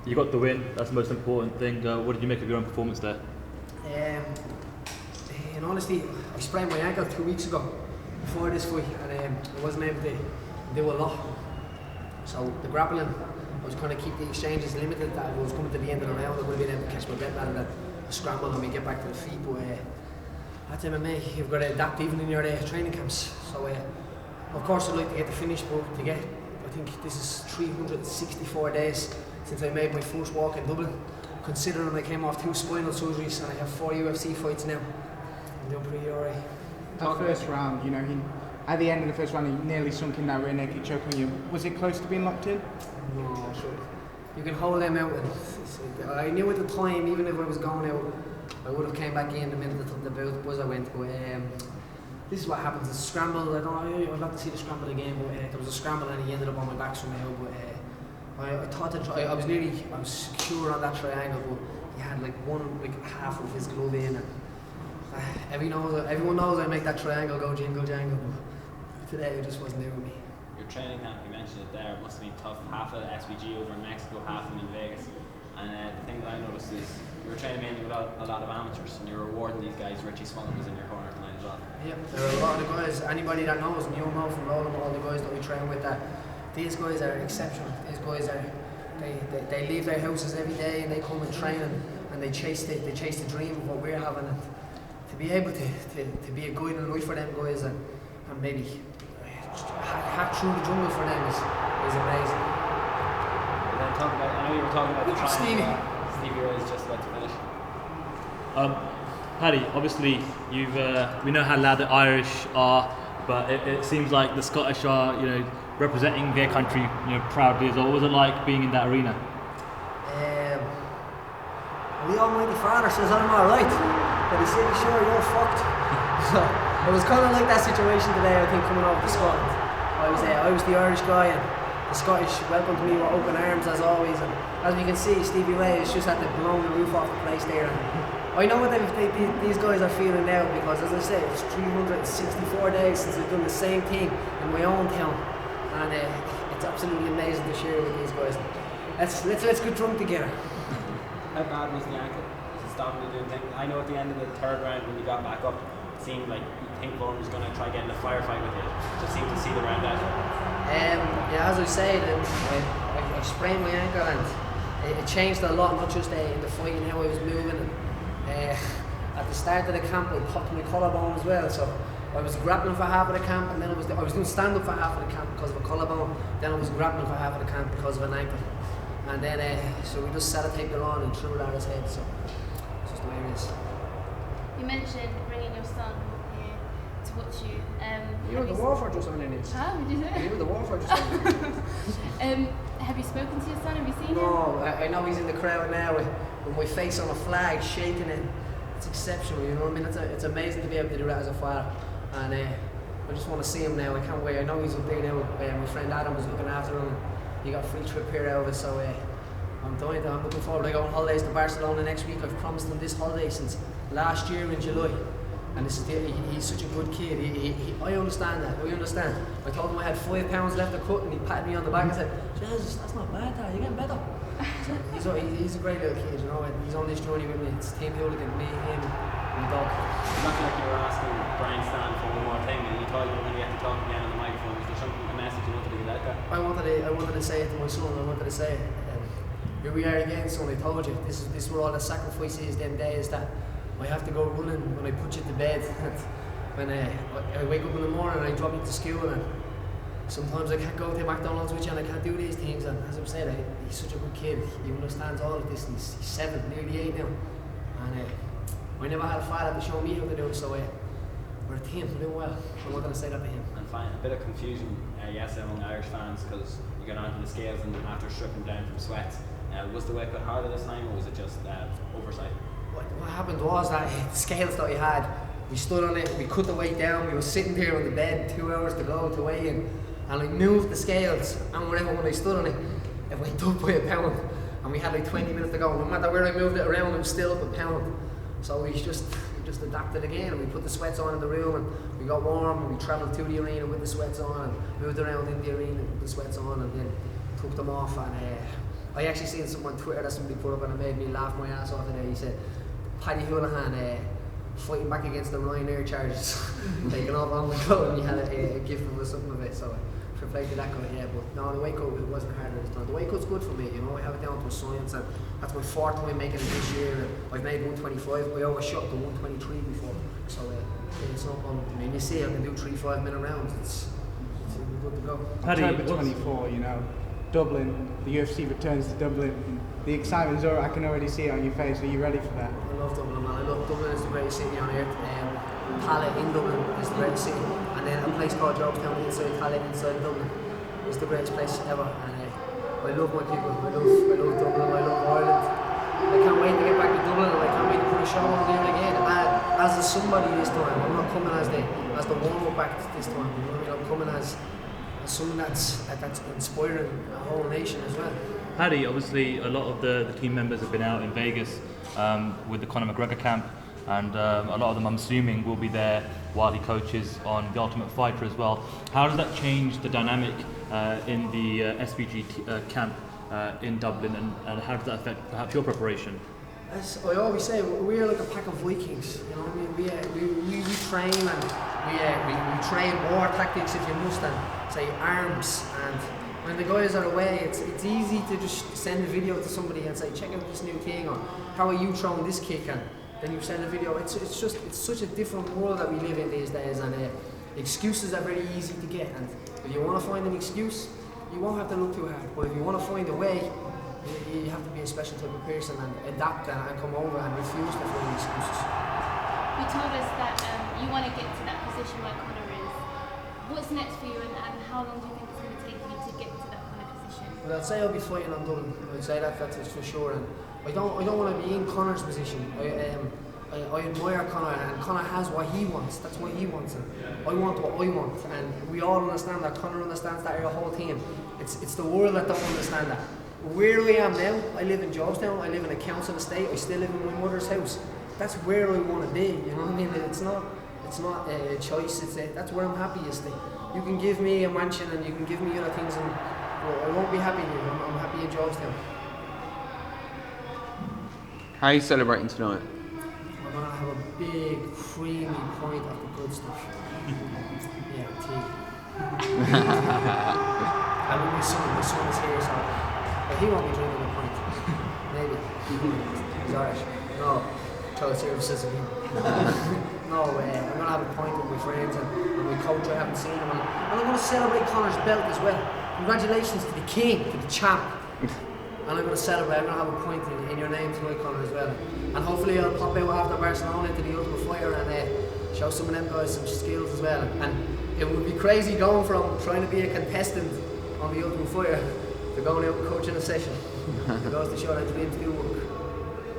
You got the win, that's the most important thing. What did you make of your own performance there? In honesty, I sprained my ankle 2 weeks ago before this fight, and I wasn't able to do a lot. So the grappling, I was trying to keep the exchanges limited. That I was coming to the end of the round, I would have been able to catch my breath rather than scramble and we get back to the feet. But at MMA, you've got to adapt even in your training camps. So of course I'd like to get the finish, but I think this is 364 days since I made my first walk in Dublin. Considering I came off 2 spinal surgeries and I have 4 UFC fights now, I'm doing pretty alright. That first round, you know, at the end of the first round, he nearly sunk in that rear naked choke on you. Was it close to being locked in? No, sure. You can hold them out. And I knew at the time, even if I was going out, I would have came back in the minute the buzzer went. But this is what happens. It's a scramble. I'd love to see the scramble again, but there was a scramble and he ended up on my back somehow. But I thought I was secure on that triangle, but he had half of his glove in. And everyone knows I make that triangle go jingle jangle. But today it just wasn't there with me. Your training camp, you mentioned it there, it must have been tough. Half of SBG over in Mexico, half of them in Vegas. And the thing that I noticed is you were training mainly with a lot of amateurs, and you're rewarding these guys. Richie Smullen was in your corner tonight as well. Yeah, there are a lot of guys. Anybody that knows me, you'll know from all the guys that we train with that these guys are exceptional. These guys are they leave their houses every day and they come and train and they chase the dream of what we're having. And to be able to be a guide in life for them guys and maybe hack through the jungle for them is amazing. And then I know you were talking about the triangle. Stevie Ray is just about to finish. Paddy, obviously we know how loud the Irish are, but it seems like the Scottish are, representing their country, proudly as well. What was it like being in that arena? The Almighty Father says I'm alright, but he said, sure, you're fucked. So it was kind of like that situation today, I think, coming over to Scotland. I was the Irish guy, and the Scottish welcomed me with open arms as always. And as we can see, Stevie Ray has just had to blow the roof off the place there. And I know what these guys are feeling now, because as I said, it's 364 days since I've done the same thing in my own town. And it's absolutely amazing to share with these guys. Let's get drunk together. How bad was the ankle? Was it stopping you doing things? I know at the end of the third round when you got back up, it seemed like you think Vaughan was going to try getting a firefight with you. Just seemed to see the round out. Yeah, as I said, I sprained my ankle and it changed a lot, not just in the fight and how I was moving. And, at the start of the camp, I popped my collarbone as well. So I was grappling for half of the camp, and then I was doing stand-up for half of the camp because of a collarbone. Then I was grappling for half of the camp because of an ankle. And then, so we just sellotaped it on and threw it at his head. So it's just the way it is. You mentioned bringing your son here to watch you. You were the Warford just on in it. How did you say? You were the Warford just on in it. Have you spoken to your son? Have you seen him? No, I know he's in the crowd now with my face on a flag, shaking it. It's exceptional, you know what I mean? It's amazing to be able to do that as a father. And I just want to see him now. I can't wait. I know he's up there now. My friend Adam was looking after him. He got a free trip here out of it, so I'm looking forward to going on holidays to Barcelona next week. I've promised him this holiday since last year in July. And he's such a good kid. I understand that. I understand. I told him I had 5 pounds left to cut, and he patted me on the back and said, "Jesus, that's not bad, Dad. You're getting better." So he's a great little kid, you know. And he's on this journey with me. It's Team Hooligan, me, him, and the dog. It's not like you were asking Brian Stan for one more thing, and you thought you were going to get to talk again on the microphone. Was there something, a message you wanted to get out there? I wanted to say it to my son. I wanted to say, here we are again, son. I told you, this is where all the sacrifice is. Them days that I have to go running when I put you to bed. When I wake up in the morning and I drop you to school, and sometimes I can't go to McDonald's with you and I can't do these things. And as I said, he's such a good kid. He understands all of this. And he's 7, nearly 8 now. And I never had a father to show me how to do it. So we're a team. We're doing well. I'm not going to say that to him. And fine, a bit of confusion, yes, among Irish fans, because you got onto the scales and after stripping down from sweat. Was the weight cut harder this time, or was it just oversight? What happened was that the scales that we had, we stood on it, we cut the weight down, we were sitting there on the bed, 2 hours to go to weigh in, and I moved the scales, and whenever when I stood on it, it went up by a pound, and we had 20 minutes to go. No matter where I moved it around, it was still up a pound. So we just adapted again, and we put the sweats on in the room, and we got warm, and we travelled to the arena with the sweats on, and moved around in the arena with the sweats on, and then took them off, and I actually seen something on Twitter that somebody put up and it made me laugh my ass off today. He said, Paddy Holohan fighting back against the Ryanair charges, taking off on the go, and he had a gift of something of it. So fair play to that guy, yeah. But no, the weight cut it wasn't harder this time. The weight cut's good for me, you know. I have it down to a science, and that's my 4th time making it this year. And I've made 125. I overshot the 123 before, so it's no problem to me. And you see, I can do 3 5-minute rounds. It's good to go. Paddy, October what's- 24, you know, Dublin, the UFC returns to Dublin. The excitement's already, I can already see it on your face. Are you ready for that? I love Dublin, man. I love Dublin. It's the greatest city on earth. Calais in Dublin is the greatest city, and then a place called Jobstown inside Calais, inside Dublin, is the greatest place ever. And I love my people. I love Dublin. I love Ireland. I can't wait to get back to Dublin, and I can't wait to put a show on there again. As a somebody this time, I'm not coming as the warm-up act this time. You know what I mean? I'm coming as someone that's inspiring a whole nation as well. Paddy, obviously a lot of the team members have been out in Vegas with the Conor McGregor camp, and a lot of them, I'm assuming, will be there while he coaches on The Ultimate Fighter as well. How does that change the dynamic in the SBG camp in Dublin, and how does that affect perhaps your preparation? As I always say, we're like a pack of Vikings. You know what I mean? We train, and we train war tactics if you must, and say arms. And when the guys are away, it's easy to just send a video to somebody and say, check out this new thing, or how are you throwing this kick, and then you send a video. It's such a different world that we live in these days, and excuses are very easy to get. And if you want to find an excuse, you won't have to look too hard. But if you want to find a way, you have to be a special type of person and adapt and come over and refuse to find excuses. You told us that you want to get to that position where Conor is. What's next for you, and how long do you think it's going to take you to get to that kind of position? Well, I'd say I'll be fighting on Dublin. I'd say that's for sure. And I don't want to be in Conor's position. I admire Conor, and Conor has what he wants. That's what he wants, and I want what I want. And we all understand that. Conor understands that. Our whole team. It's the world that don't understand that. Where I am now, I live in Jobstown. I live in a council estate. I still live in my mother's house. That's where I want to be. You know what I mean? It's not a choice. That's where I'm happiest. You can give me a mansion and you can give me other things, and I won't be happy here. I'm happy in Jobstown. How are you celebrating tonight? We're gonna have a big, creamy pint of the good stuff. Yeah, tea. And my son is here, so he won't be drinking a pint. Maybe. He's Irish. No, child services again. No, I'm gonna have a pint with my friends and my coach. I haven't seen him, and I'm gonna celebrate Conor's belt as well. Congratulations to the king, to the champ. And I'm going to celebrate. I'm going to have a point in your name tonight, Conor, as well. And hopefully I'll pop out after Barcelona into the Ultimate Fighter and show some of them guys some skills as well. And it would be crazy going from trying to be a contestant on the Ultimate Fighter to going out and coaching a session. It goes to show that dreams do work.